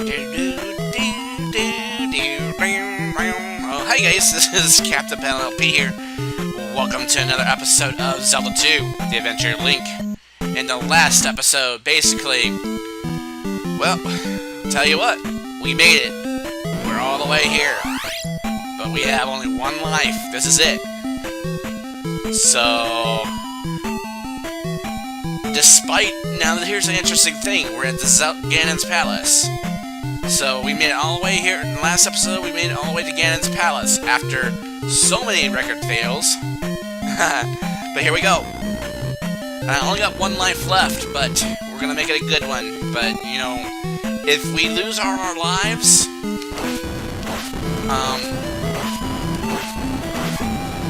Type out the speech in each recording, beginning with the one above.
Oh, hi guys, this is Captain Penelope here. Welcome to another episode of Zelda 2, The Adventure of Link. In the last episode, basically, well, tell you what, we made it. We're all the way here. But we have only one life. This is it. So, despite, now here's an interesting thing. We're at the Gannon's Palace. So we made it all the way here. In the last episode, we made it all the way to Gannon's Palace after so many record fails. But here we go. I only got one life left, but we're gonna make it a good one. But, you know, if we lose all our lives,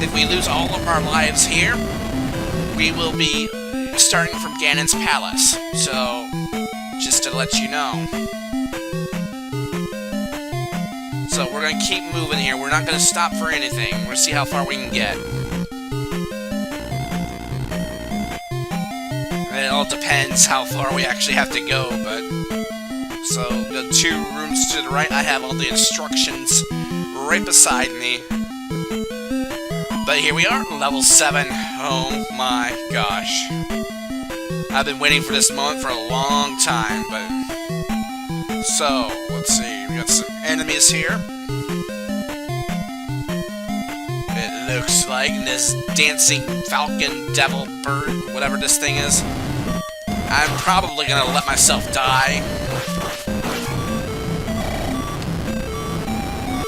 if we lose all of our lives here, we will be starting from Gannon's Palace. So, just to let you know. So we're going to keep moving here. We're not going to stop for anything. We're going to see how far we can get. And it all depends how far we actually have to go, but... So, the two rooms to the right, I have all the instructions right beside me. But here we are, level 7. Oh my gosh. I've been waiting for this moment for a long time, but... So, let's see, we got some enemies here. It looks like this dancing falcon, devil, bird, whatever this thing is. I'm probably gonna let myself die.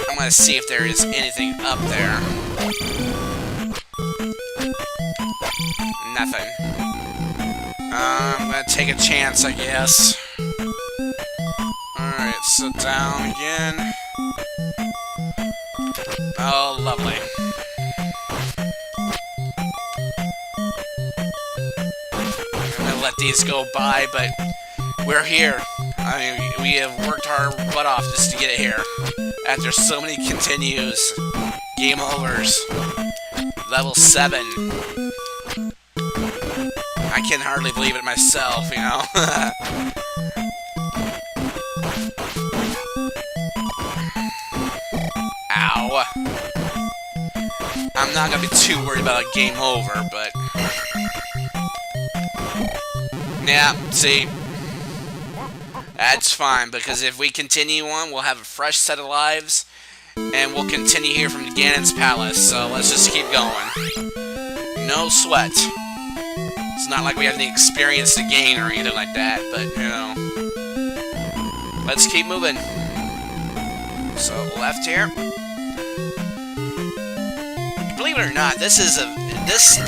I'm gonna see if there is anything up there. Nothing. I'm gonna take a chance, I guess. Alright, so down again. Oh, lovely. I'm gonna let these go by, but we're here. I mean, we have worked our butt off just to get it here. After so many continues. Game overs. Level 7. I can hardly believe it myself, you know? Ow. I'm not gonna be too worried about a game over, but... Yeah, see? That's fine, because if we continue on, we'll have a fresh set of lives, and we'll continue here from Gannon's Palace, so let's just keep going. No sweat. It's not like we have any experience to gain or anything like that, but, you know. Let's keep moving. So, left here. Believe it or not, this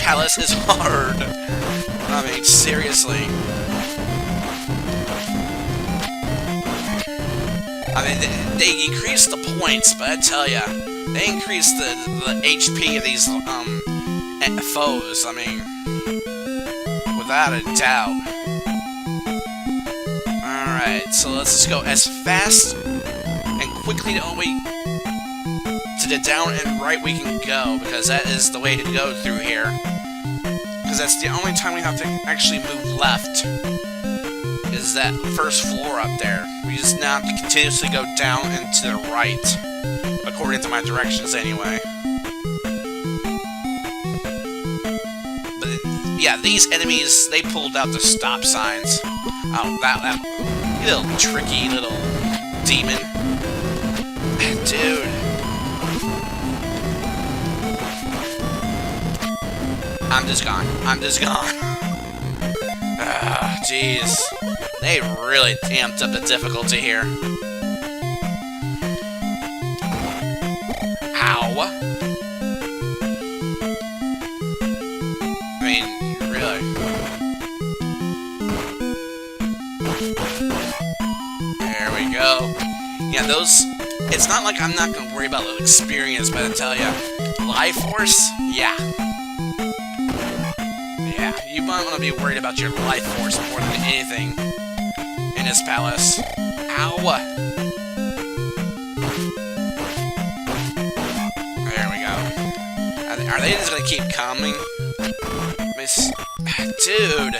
palace is hard. I mean, seriously. I mean, they increase the points, but I tell ya, they increase the HP of these foes. I mean, without a doubt. Alright, so let's just go as fast and quickly to the down and right we can go, because that is the way to go through here. Because that's the only time we have to actually move left, is that first floor up there. We just now have to continuously go down and to the right, according to my directions anyway. But yeah, these enemies, they pulled out the stop signs. Oh, that little tricky little demon. Dude. I'm just gone. I'm just gone. Jeez. They really amped up the difficulty here. Ow. I mean, really. There we go. Yeah, those... It's not like I'm not going to worry about the experience, but I tell ya, Life Force? Yeah. Yeah, you might want to be worried about your life force more than anything in this palace. Ow! There we go. Are they just gonna keep coming? Dude!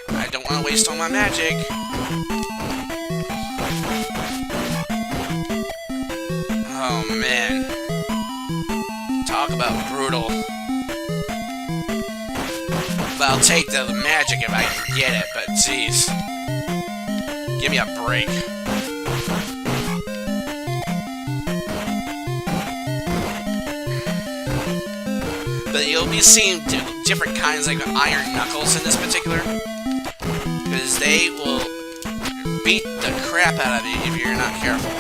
I don't want to waste all my magic. Oh, man. Talk about brutal. But I'll take the magic if I can get it, but jeez. Give me a break. But you'll be seeing different kinds like iron knuckles in this particular. Because they will beat the crap out of you if you're not careful.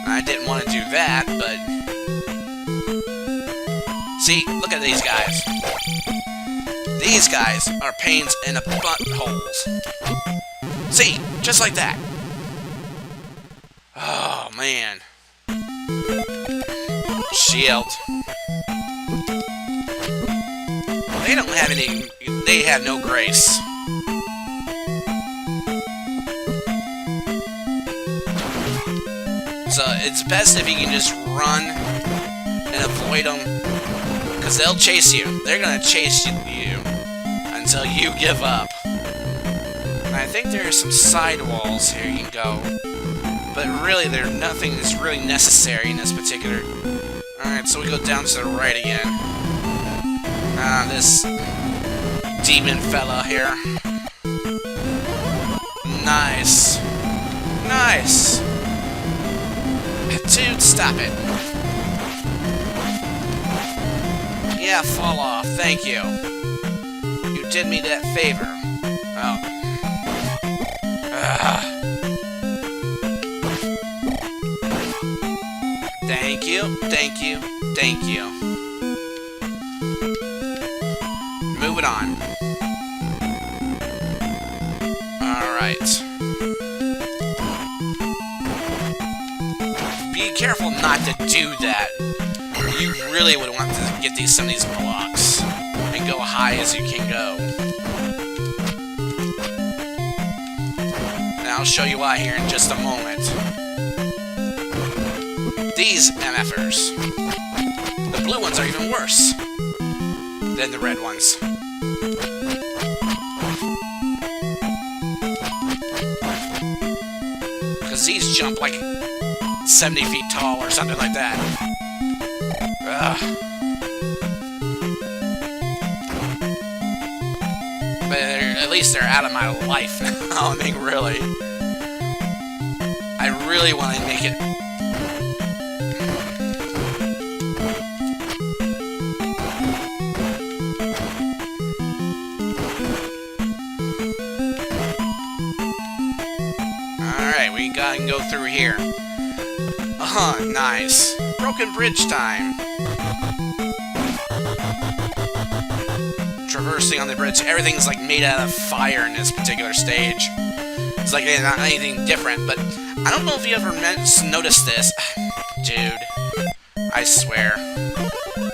I didn't want to do that, but... See, look at these guys. These guys are pains in the buttholes. See, just like that. Oh, man. Shield. They don't have any... They have no grace. So, it's best if you can just run and avoid them. Because they'll chase you. They're gonna chase you until you give up. And I think there are some side walls here you can go. But really, nothing is really necessary in this particular... Alright, so we go down to the right again. This demon fella here. Nice. Nice. Dude, stop it. Yeah, fall off. Thank you. You did me that favor. Oh. Thank you, thank you, thank you. Moving on. Alright. Be careful not to do that. You really would want to get some of these blocks and go high as you can go. And I'll show you why here in just a moment. These MFers. The blue ones are even worse than the red ones. Because these jump like 70 feet tall or something like that. Ugh. But at least they're out of my life now. I mean, really. I really want to make it... Alright, we gotta go through here. Oh, nice. Broken bridge time. Traversing on the bridge. Everything's like made out of fire in this particular stage. It's like not anything different, but I don't know if you ever noticed this. Dude, I swear.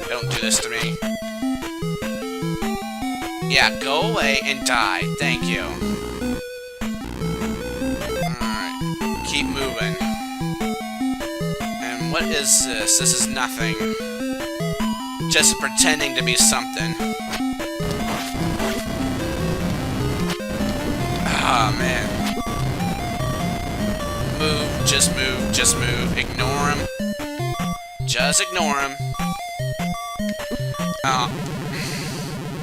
Don't do this to me. Yeah, go away and die. Thank you. Alright, keep moving. And what is this? This is nothing. Just pretending to be something. Oh, man. Move, just move, just move. Ignore him. Just ignore him. Oh.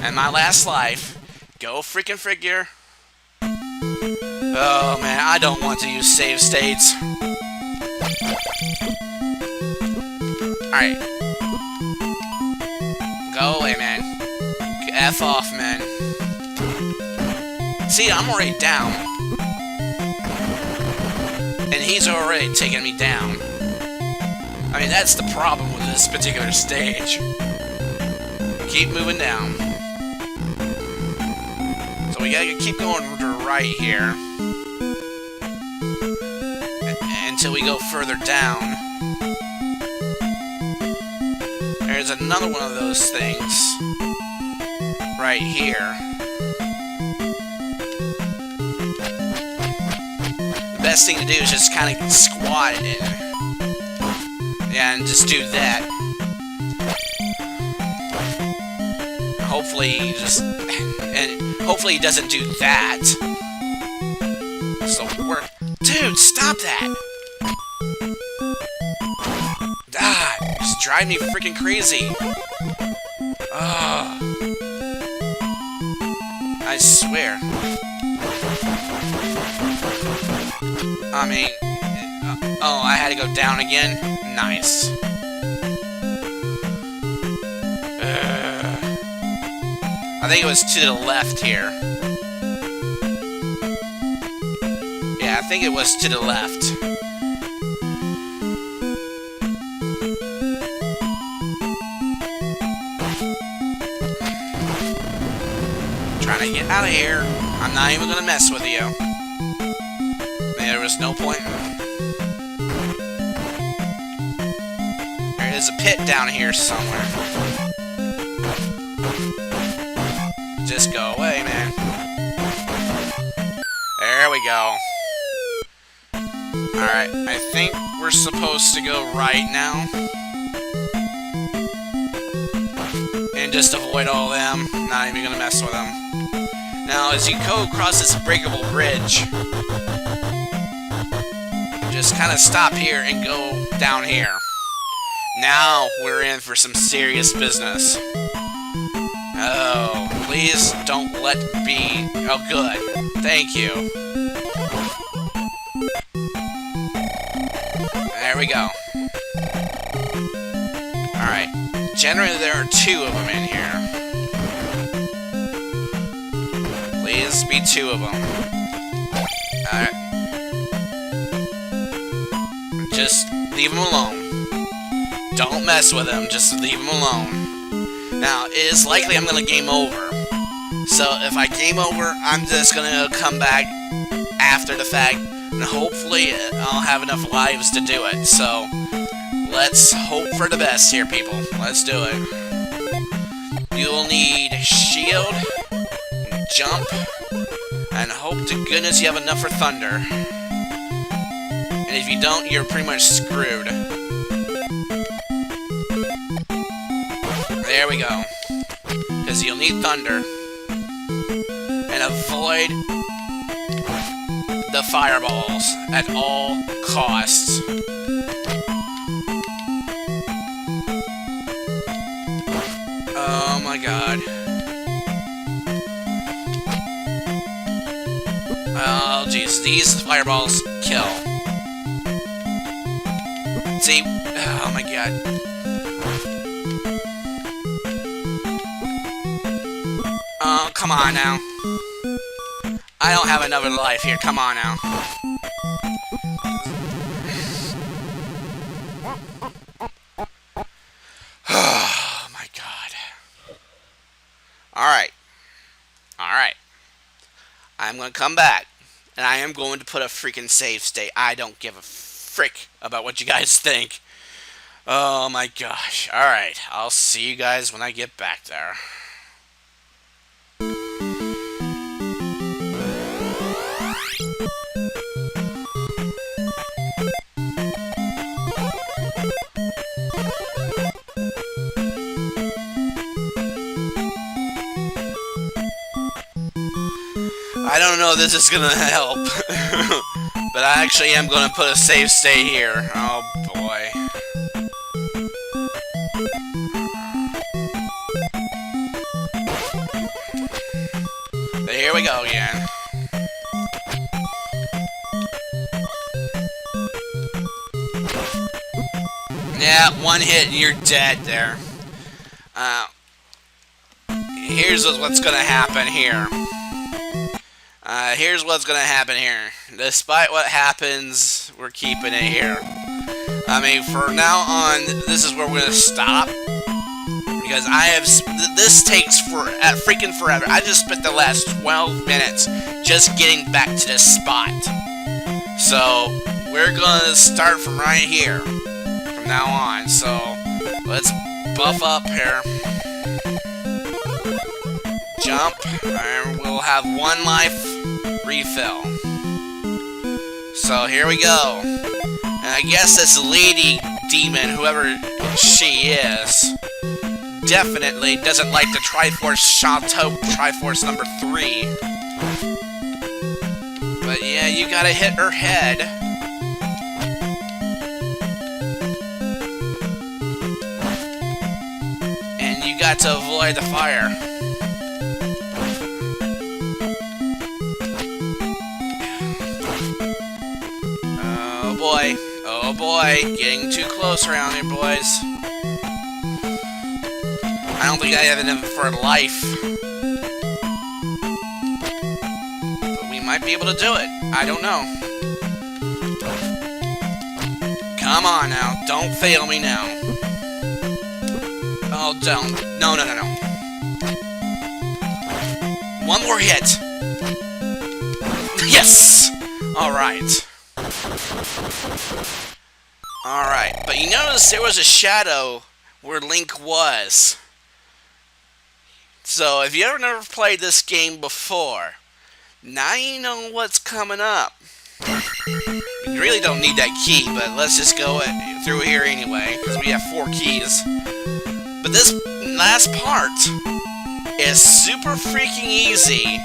And my last life. Go freaking figure. Oh, man, I don't want to use save states. Alright. Go away, man. F off, man. See, I'm already down. And he's already taking me down. I mean, that's the problem with this particular stage. Keep moving down. So we gotta keep going to the right here. Until we go further down. There's another one of those things. Right here. The best thing to do is just kind of squat it. And just do that. Hopefully, Hopefully he doesn't do that. So we're... Dude, stop that! Ah, it's driving me freaking crazy. Ugh. I swear. I mean... oh, I had to go down again? Nice. I think it was to the left here. Yeah, I think it was to the left. Trying to get out of here. I'm not even gonna mess with you. There was no point. There is a pit down here somewhere. Just go away, man. There we go. Alright, I think we're supposed to go right now. And just avoid all them. Not even gonna mess with them. Now, as you go across this breakable bridge, just kind of stop here and go down here. Now we're in for some serious business. Oh, please don't let me... Oh, good. Thank you. There we go. Alright. Generally, there are 2 of them in here. Please be 2 of them. Alright. Just leave them alone. Don't mess with them. Just leave them alone. Now, it is likely I'm going to game over. So, if I game over, I'm just going to come back after the fact, and hopefully I'll have enough lives to do it. So, let's hope for the best here, people. Let's do it. You'll need shield, jump, and hope to goodness you have enough for thunder. And if you don't, you're pretty much screwed. There we go. Because you'll need thunder. And avoid the fireballs at all costs. Oh my god. Oh jeez, these fireballs kill. See? Oh my god. Oh, come on now. I don't have another life here. Come on now. Oh my god. Alright. Alright. I'm gonna come back. And I am going to put a freaking save state. I don't give a frick about what you guys think. Oh my gosh. Alright. I'll see you guys when I get back there. I don't know if this is gonna help, but I actually am gonna put a save state here. Oh boy. But here we go again. Yeah, one hit and you're dead there. Here's what's gonna happen here. Here's what's gonna happen here. Despite what happens, we're keeping it here. I mean, from now on, this is where we're gonna stop. Because this takes freaking forever. I just spent the last 12 minutes just getting back to this spot. So, we're gonna start from right here. From now on. So, let's buff up here. Jump, and we'll have 1 life refill. So here we go. And I guess this lady demon, whoever she is, definitely doesn't like the Triforce Chateau Triforce number 3. But yeah, you gotta hit her head. And you got to avoid the fire. Oh boy. Oh boy. Getting too close around here, boys. I don't think I have enough for life. But we might be able to do it. I don't know. Come on now. Don't fail me now. Oh, don't. No, no, no, no. One more hit. Yes! Alright. Alright. But you notice there was a shadow where Link was. So, if you ever never played this game before, now you know what's coming up. You really don't need that key, but let's just go through here anyway, because we have 4 keys. But this last part is super freaking easy.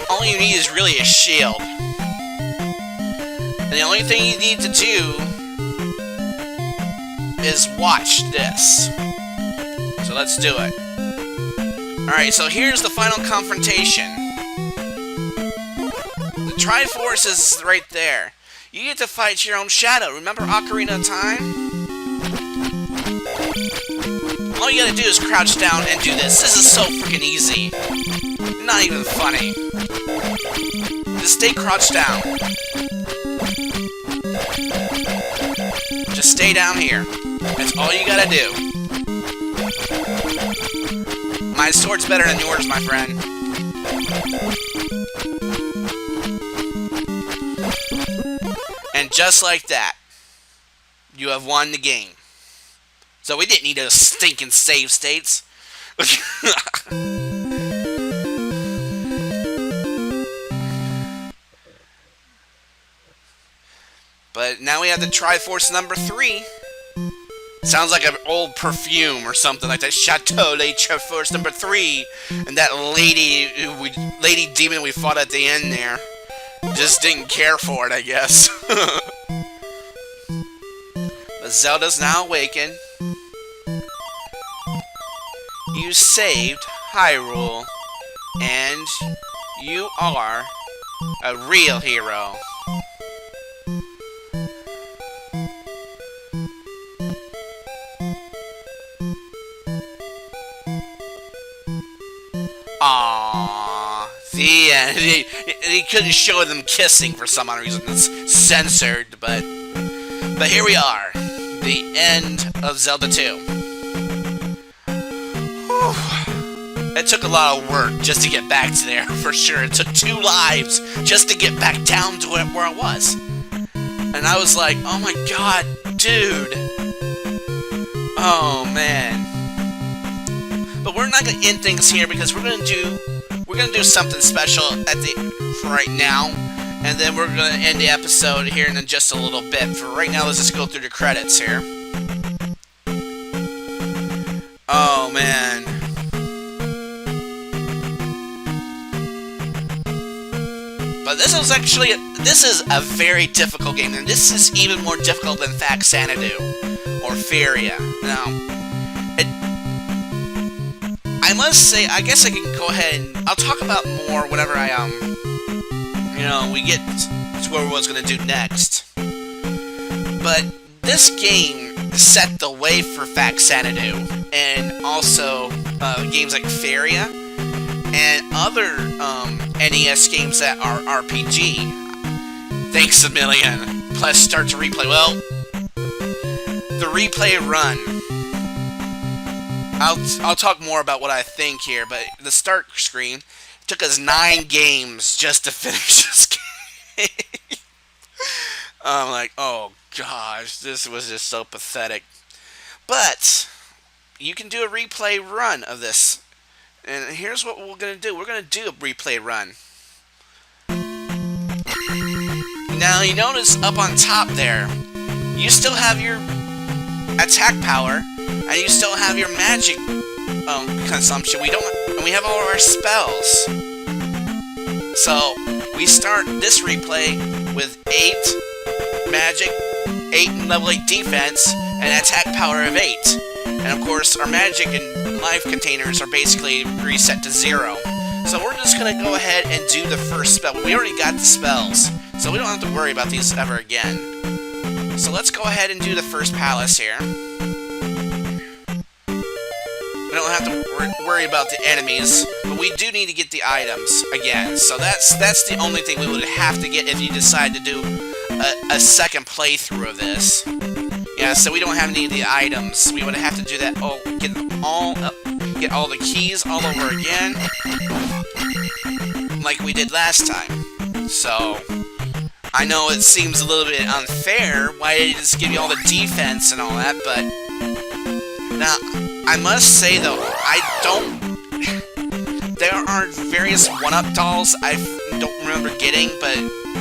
All you need is really a shield. And the only thing you need to do is watch this. So let's do it. Alright, so here's the final confrontation. The Triforce is right there. You get to fight your own shadow. Remember Ocarina of Time? All you gotta do is crouch down and do this. This is so freaking easy. Not even funny. Just stay crouched down. Just stay down here. That's all you gotta do. My sword's better than yours, my friend. And just like that, you have won the game. So we didn't need those stinking save states. But now we have the Triforce number 3. Sounds like an old perfume or something like that. Chateau de Triforce number 3. And that lady demon we fought at the end there just didn't care for it, I guess. But Zelda's now awakened. You saved Hyrule. And you are a real hero. Aww, the end. He couldn't show them kissing for some odd reason. It's censored, but here we are, the end of Zelda 2. Whew. It took a lot of work just to get back to there, for sure. It took 2 lives just to get back down to where I was. And I was like, oh my god, dude. Oh man. But we're not gonna end things here because we're gonna do something special for right now, and then we're gonna end the episode here in just a little bit. For right now, let's just go through the credits here. Oh man. But this is a very difficult game, and this is even more difficult than Xanadu or Feria. Now, I must say, I guess I can go ahead and I'll talk about more whenever I we get to where we're gonna do next. But this game set the way for Xanadu, and also games like Feria and other NES games that are RPG. Thanks a million. Plus, start to replay. Well, the replay run. I'll talk more about what I think here, but the start screen took us 9 games just to finish this game. I'm like, oh gosh, this was just so pathetic. But you can do a replay run of this, and here's what we're gonna do. We're gonna do a replay run. Now you notice up on top there, you still have your attack power, and you still have your magic consumption. We have all of our spells. So we start this replay with 8 magic, 8 level 8 defense, and attack power of 8. And of course, our magic and life containers are basically reset to 0. So we're just gonna go ahead and do the first spell. We already got the spells, so we don't have to worry about these ever again. So let's go ahead and do the first palace here. We don't have to worry about the enemies, but we do need to get the items again. So that's the only thing we would have to get if you decide to do a second playthrough of this. Yeah, so we don't have any of the items. We would have to do that. Oh, get all the keys all over again, like we did last time. So I know it seems a little bit unfair. Why did it just give you all the defense and all that? But now I must say though, there are various one-up dolls I don't remember getting, but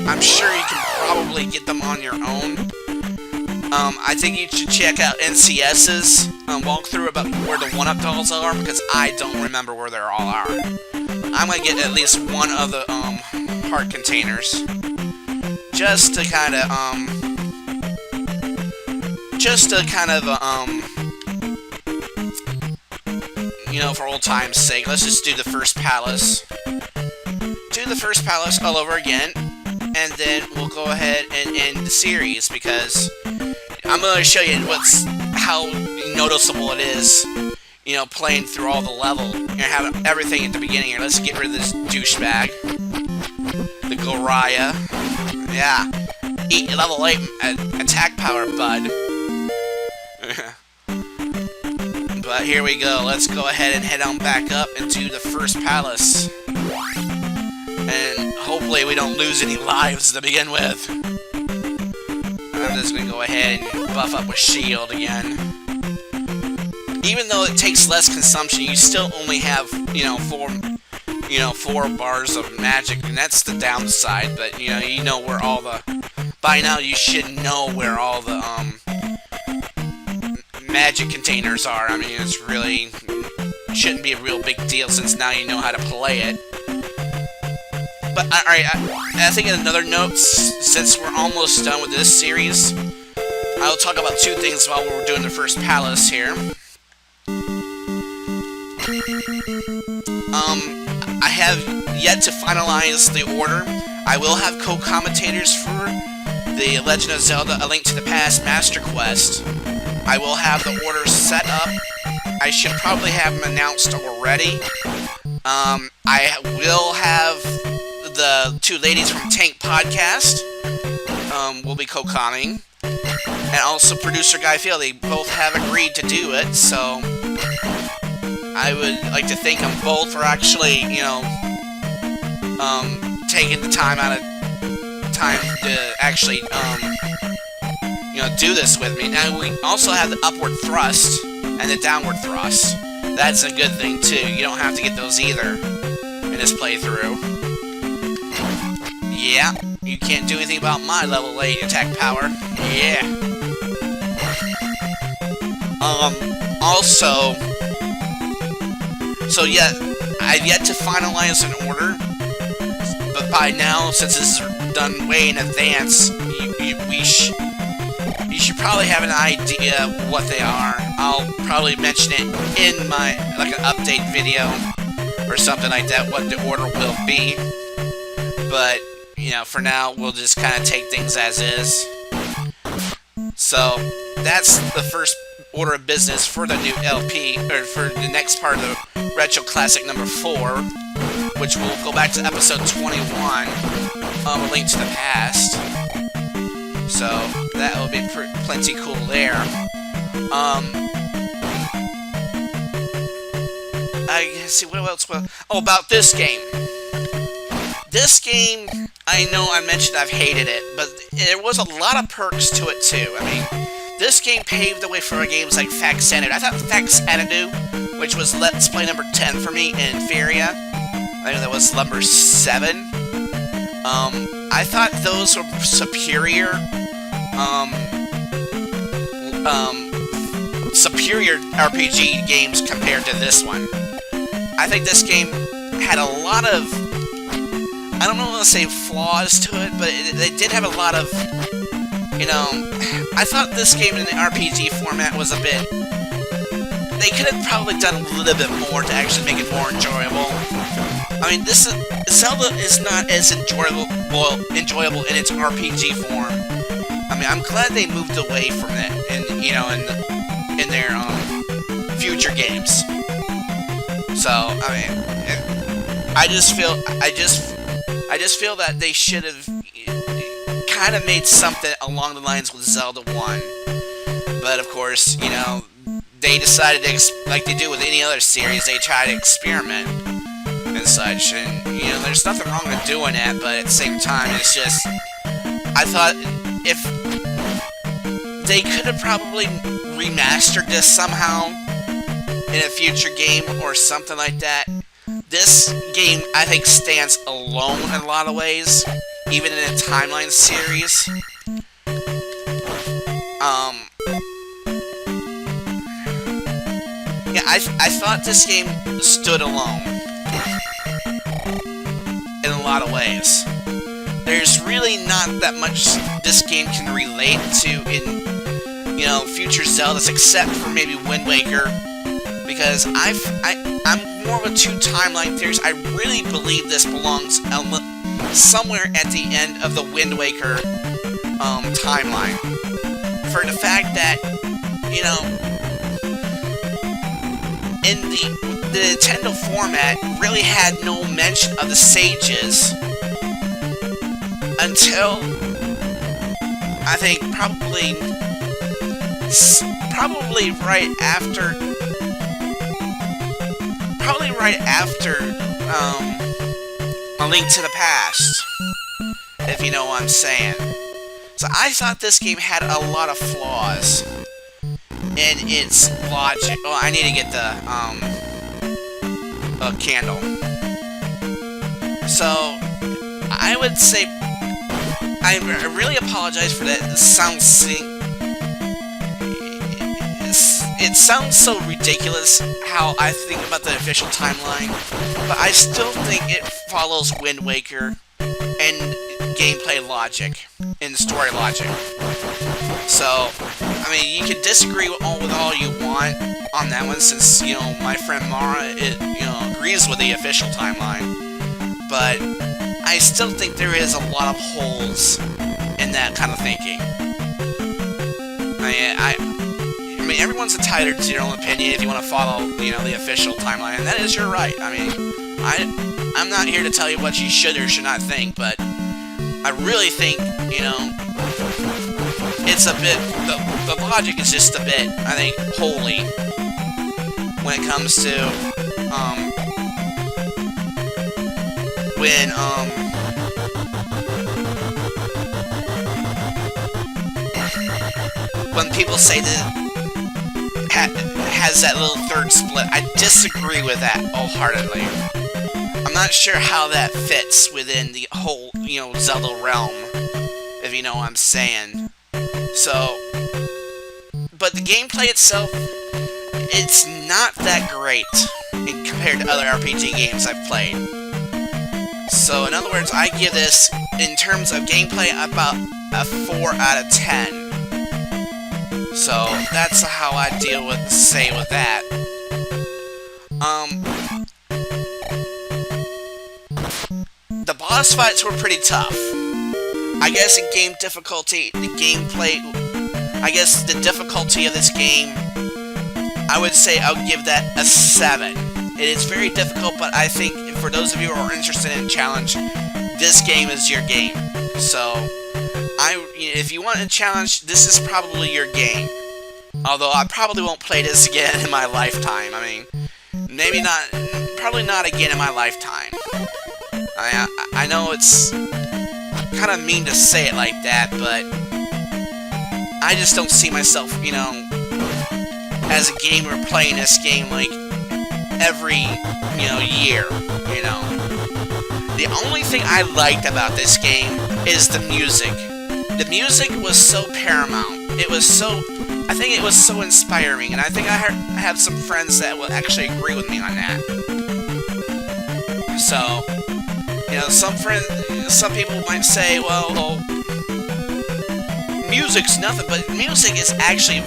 I'm sure you can probably get them on your own. I think you should check out NCS's walkthrough about where the one-up dolls are, because I don't remember where they all are. I'm gonna get at least one of the heart containers, just to kind of you know, for old time's sake, let's just do the first palace. Do the first palace all over again, and then we'll go ahead and end the series, because I'm going to show you how noticeable it is, you know, playing through all the level. You're going to have everything at the beginning here. Let's get rid of this douchebag. The Goraya. Yeah. Eat level 8 attack power, bud. But here we go. Let's go ahead and head on back up and do the first palace. And hopefully we don't lose any lives to begin with. I'm just going to go ahead and buff up with shield again. Even though it takes less consumption, you still only have, you know, 4 bars of magic, and that's the downside. But you know where all the, by now you should know where all the magic containers are. I mean, it's really shouldn't be a real big deal since now you know how to play it. But alright, I think another note, since we're almost done with this series, I'll talk about 2 things while we're doing the first palace here. I have yet to finalize the order. I will have co-commentators for the Legend of Zelda: A Link to the Past Master Quest. I will have the order set up. I should probably have them announced already. I will have the 2 ladies from Tank Podcast will be co-commenting, and also producer Guy Field. They both have agreed to do it, so I would like to thank them both for actually, you know, taking the time to actually, you know, do this with me. Now we also have the upward thrust and the downward thrust. That's a good thing too. You don't have to get those either in this playthrough. Yeah, you can't do anything about my level 8 attack power. Yeah. Also, so yeah, I've yet to finalize an order, but by now, since this is done way in advance, you should probably have an idea what they are. I'll probably mention it in my, like, an update video or something like that, what the order will be. But, you know, for now, we'll just kind of take things as is. So, that's the first order of business for the new LP, or for the next part of the Retro Classic number 4, which will go back to episode 21, A Link to the Past. So, that will be plenty cool there. Let's see, what else? Oh, about this game. This game, I know I mentioned I've hated it, but there was a lot of perks to it too. I mean, this game paved the way for games like Faxanadu. I thought Faxanadu, which was Let's Play number 10 for me, and Inferior, I think that was number 7. I thought those were superior superior RPG games compared to this one. I think this game had a lot of, I don't want to say flaws to it, but they did have a lot of, you know, I thought this game in the RPG format was a bit, they could have probably done a little bit more to actually make it more enjoyable. I mean, Zelda is not as enjoyable in its RPG form. I mean, I'm glad they moved away from it, in their future games. So, I mean, I just feel that they should have kind of made something along the lines with Zelda 1. But of course, they decided to, like they do with any other series, they try to experiment and such. And, there's nothing wrong with doing that, but at the same time, it's just, I thought if they could have probably remastered this somehow in a future game or something like that. This game, I think, stands alone in a lot of ways, even in a timeline series. Yeah, I thought this game stood alone in a lot of ways. There's really not that much this game can relate to in, future Zeldas, except for maybe Wind Waker, because I'm more of a two-timeline theorist. I really believe this belongs somewhere at the end of the Wind Waker timeline, for the fact that, in the Nintendo format really had no mention of the sages until I think probably right after A Link to the Past, if you know what I'm saying. So I thought this game had a lot of flaws in its logic. Oh, I need to get the candle. So I would say I really apologize for that sound sync. It sounds so ridiculous how I think about the official timeline, but I still think it follows Wind Waker and gameplay logic and story logic. So, I mean, you can disagree with all you want on that one, since, my friend Mara, agrees with the official timeline, but I still think there is a lot of holes in that kind of thinking. I mean, everyone's entitled to their own opinion if you want to follow, the official timeline, and that is your right. I mean, I'm not here to tell you what you should or should not think, but I really think, it's a bit, the logic is just a bit, I think, holy when it comes to, when people say that has that little third split, I disagree with that wholeheartedly. I'm not sure how that fits within the whole, Zelda realm, if you know what I'm saying. So, but the gameplay itself, it's not that great compared to other RPG games I've played. So, in other words, I give this, in terms of gameplay, about a 4 out of 10. So, that's how I deal with that. The boss fights were pretty tough. I guess in game difficulty, the gameplay, I guess the difficulty of this game, I would say I'll give that a 7. It is very difficult, but I think for those of you who are interested in a challenge, this game is your game. So, if you want a challenge, this is probably your game. Although I probably won't play this again in my lifetime. I mean, maybe not, probably not again in my lifetime. I know it's kind of mean to say it like that, but I just don't see myself, as a gamer playing this game like every, year, The only thing I liked about this game is the music. the music was so paramount. It was so, I think it was so inspiring, and I think I have some friends that will actually agree with me on that. So, you know, some people might say, well, music's nothing, but music is actually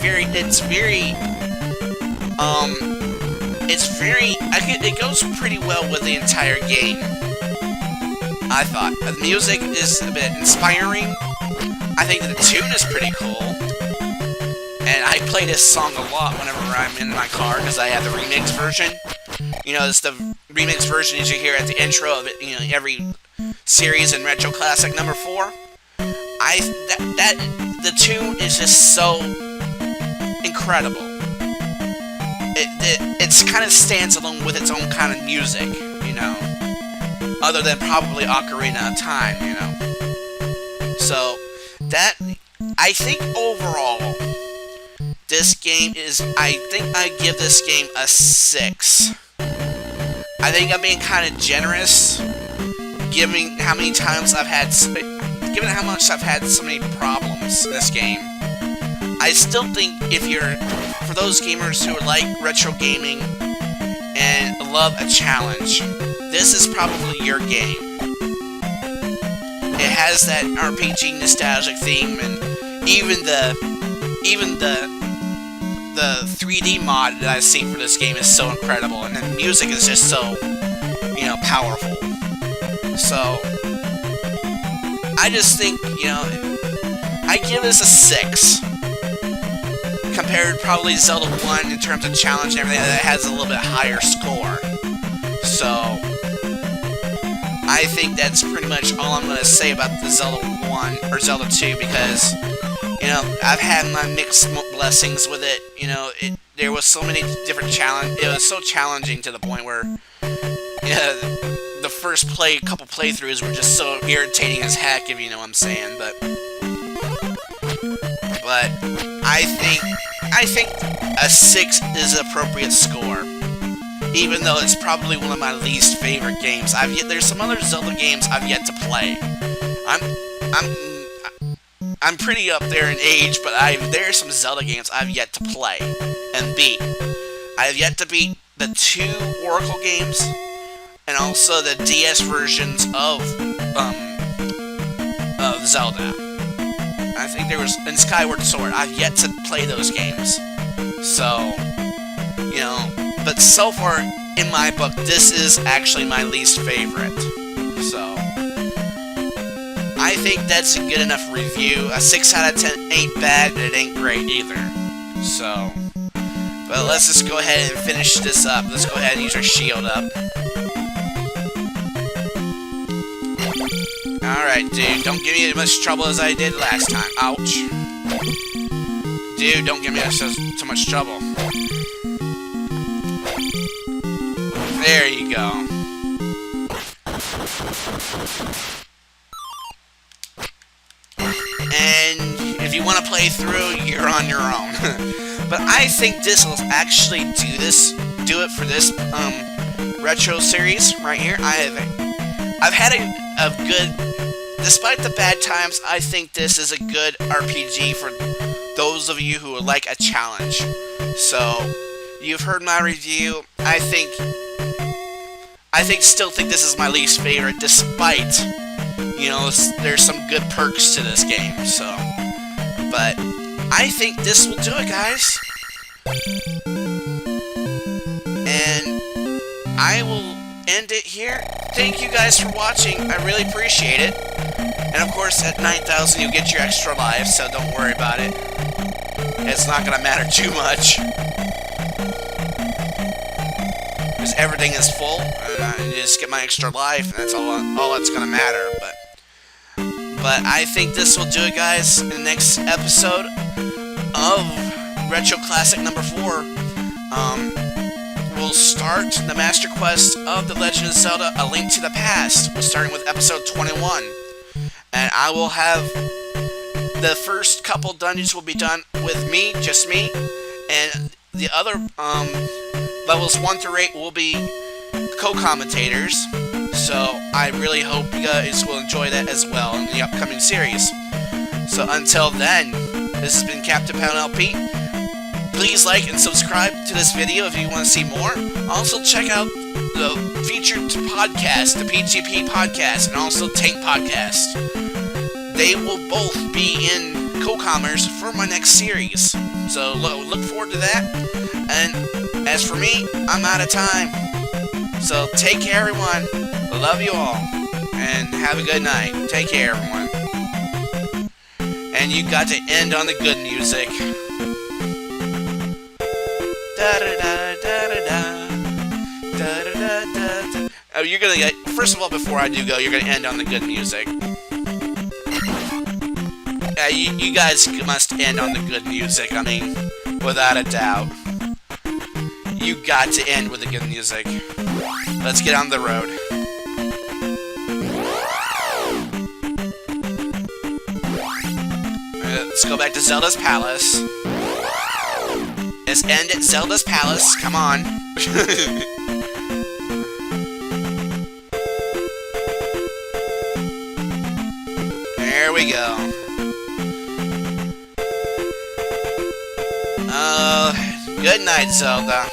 it goes pretty well with the entire game. I thought. The music is a bit inspiring. I think the tune is pretty cool. And I play this song a lot whenever I'm in my car, because I have the remix version. You know, it's the remix version as you hear at the intro of it, you know, every series in Retro Classic number 4. The tune is just so incredible. It's kind of stands alone with its own kind of music, you know, other than probably Ocarina of Time, you know. So that, I think overall, this game is, I think I give this game a 6. I think I'm being kind of generous, given how much I've had so many problems in this game. I still think for those gamers who like retro gaming and love a challenge, this is probably your game. It has that RPG nostalgic theme, and even the 3D mod that I've seen for this game is so incredible, and the music is just so, you know, powerful. So I just think, you know, I give this a 6. Compared probably Zelda 1 in terms of challenge and everything, that has a little bit higher score. So I think that's pretty much all I'm going to say about the Zelda 1 or Zelda 2, because, you know, I've had my mixed blessings with it. You know, there was so many different challenges. It was so challenging to the point where, the first couple playthroughs were just so irritating as heck, if you know what I'm saying. But I think a 6 is an appropriate score, even though it's probably one of my least favorite games. There's some other Zelda games I've yet to play. I'm pretty up there in age, but there are some Zelda games I've yet to play and beat. I have yet to beat the 2 Oracle games, and also the DS versions of Zelda. I think there was in Skyward Sword. I've yet to play those games. So, you know, but so far in my book, this is actually my least favorite. So I think that's a good enough review. A 6 out of 10 ain't bad, but it ain't great either. So, but let's just go ahead and finish this up. Let's go ahead and use our shield up. Alright, dude, don't give me as much trouble as I did last time. Ouch. Dude, don't give me so much trouble. There you go. And if you want to play through, you're on your own. But I think this will actually do it for this retro series right here. I've had a good, despite the bad times, I think this is a good RPG for those of you who would like a challenge. So, you've heard my review. Still think this is my least favorite, despite, you know, there's some good perks to this game. So, but I think this will do it, guys. And I will end it here. Thank you guys for watching. I really appreciate it. And of course, at 9,000 you'll get your extra life, so don't worry about it. It's not gonna matter too much, because everything is full, and I just get my extra life, and that's all that's gonna matter. But I think this will do it, guys. In the next episode of Retro Classic number 4, we'll start the Master Quest of The Legend of Zelda: A Link to the Past. We're starting with episode 21. And I will have the first couple dungeons will be done with me, just me, and the other levels 1 through 8 will be co-commentators. So I really hope you guys will enjoy that as well in the upcoming series. So until then, this has been Captain Pound LP. Please like and subscribe to this video if you want to see more. Also check out the featured podcast, the PGP podcast, and also Tank podcast. They will both be in co-commerce for my next series. So look forward to that. And as for me, I'm out of time. So take care, everyone. I love you all. And have a good night. Take care, everyone. And you got to end on the good music. Oh, you're gonna get. First of all, before I do go, you're gonna end on the good music. You guys must end on the good music. I mean, without a doubt. You got to end with the good music. Let's get on the road. Let's go back to Zelda's Palace. Let's end at Zelda's Palace. Come on. There we go. Good night, Zelda.